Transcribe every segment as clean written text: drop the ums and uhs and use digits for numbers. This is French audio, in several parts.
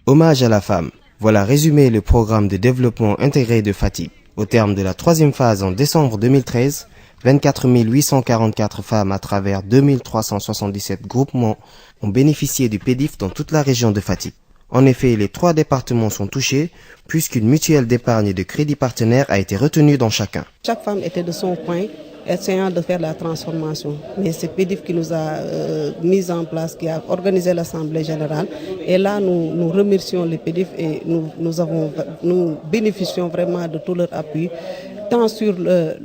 Hommage à la femme. Voilà résumé le programme de développement intégré de Fatick. Au terme de la troisième phase en décembre 2013, 24 844 femmes à travers 2377 groupements ont bénéficié du PEDIF dans toute la région de Fatick. En effet, les 3 départements sont touchés puisqu'une mutuelle d'épargne et de crédit partenaire a été retenue dans chacun. Chaque femme était de son coin, essayant de faire la transformation. Mais c'est PEDIF qui nous a mis en place, qui a organisé l'Assemblée générale. Et là, nous remercions les PEDIF et nous bénéficions vraiment de tout leur appui, tant sur le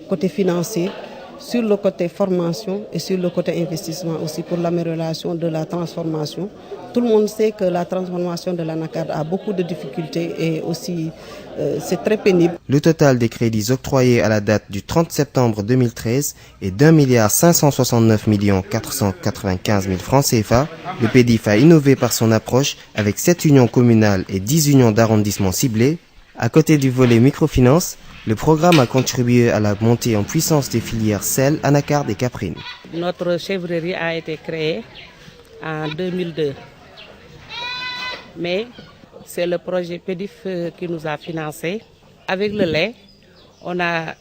côté financier, sur le côté formation et sur le côté investissement aussi pour l'amélioration de la transformation. Tout le monde sait que la transformation de l'ANACAD a beaucoup de difficultés et aussi c'est très pénible. Le total des crédits octroyés à la date du 30 septembre 2013 est d'1 495 000 francs CFA. Le PEDIF a innové par son approche avec 7 unions communales et 10 unions d'arrondissement ciblées. À côté du volet microfinance, le programme a contribué à la montée en puissance des filières sel, anacarde et caprine. Notre chèvrerie a été créée en 2002. Mais c'est le projet PEDIF qui nous a financé. Avec le lait, on a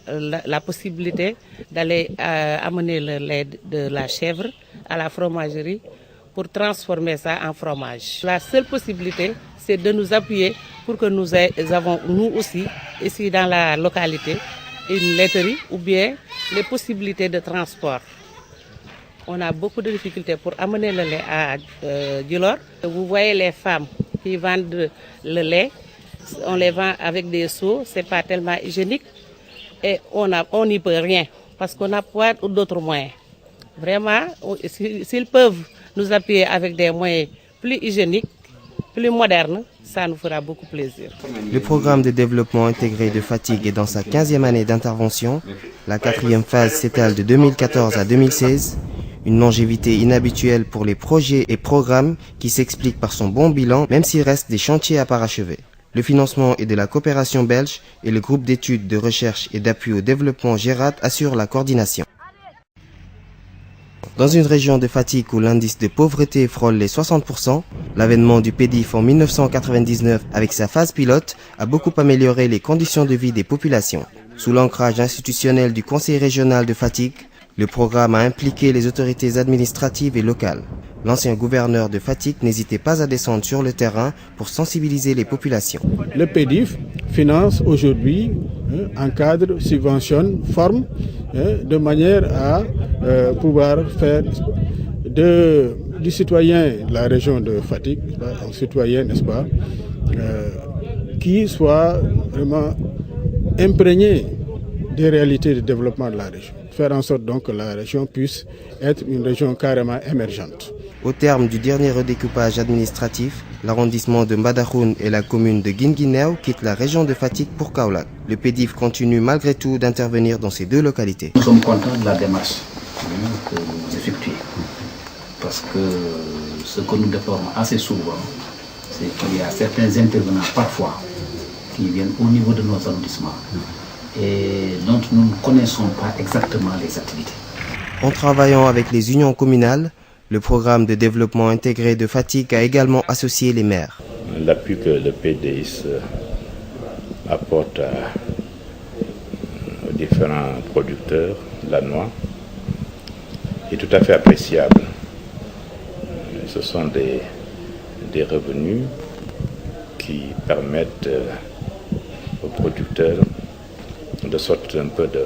la possibilité d'aller amener le lait de la chèvre à la fromagerie pour transformer ça en fromage. La seule possibilité, c'est de nous appuyer pour que nous avons, nous aussi, ici dans la localité, une laiterie ou bien les possibilités de transport. On a beaucoup de difficultés pour amener le lait à Djilor. Vous voyez les femmes qui vendent le lait, on les vend avec des seaux, c'est pas tellement hygiénique et on n'y peut rien parce qu'on n'a pas d'autres moyens. Vraiment, s'ils peuvent nous appuyer avec des moyens plus hygiéniques, plus modernes, ça nous fera beaucoup plaisir. Le programme de développement intégré de Fatick est dans sa 15e année d'intervention. La 4e phase s'étale de 2014 à 2016. Une longévité inhabituelle pour les projets et programmes qui s'explique par son bon bilan, même s'il reste des chantiers à parachever. Le financement est de la coopération belge et le groupe d'études, de recherche et d'appui au développement GERAT assure la coordination. Dans une région de Fatick où l'indice de pauvreté frôle les 60%, l'avènement du PEDIF en 1999 avec sa phase pilote a beaucoup amélioré les conditions de vie des populations. Sous l'ancrage institutionnel du Conseil régional de Fatick, le programme a impliqué les autorités administratives et locales. L'ancien gouverneur de Fatick n'hésitait pas à descendre sur le terrain pour sensibiliser les populations. Le PEDIF finance aujourd'hui, encadre, subventionne, forme, de manière à pouvoir faire du citoyen de la région de Fatick, un citoyen, n'est-ce pas, qui soit vraiment imprégné des réalités de développement de la région. Faire en sorte donc que la région puisse être une région carrément émergente. Au terme du dernier redécoupage administratif, l'arrondissement de Mbadakhoune et la commune de Guinguinéo quittent la région de Fatick pour Kaolack. Le PEDIF continue malgré tout d'intervenir dans ces 2 localités. Nous sommes contents de la démarche que vous effectuez parce que ce que nous déplorons assez souvent, c'est qu'il y a certains intervenants parfois qui viennent au niveau de nos arrondissements et dont nous ne connaissons pas exactement les activités. En travaillant avec les unions communales, le programme de développement intégré de Fatick a également associé les maires. L'appui que le PDS apporte aux différents producteurs de la noix est tout à fait appréciable. Ce sont des revenus qui permettent aux producteurs de sortir un peu de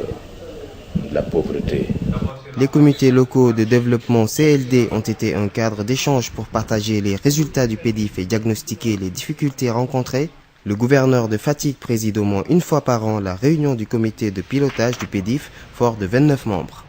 la pauvreté. Les comités locaux de développement CLD ont été un cadre d'échange pour partager les résultats du PEDIF et diagnostiquer les difficultés rencontrées. Le gouverneur de Fatick préside au moins une fois par an la réunion du comité de pilotage du PEDIF, fort de 29 membres.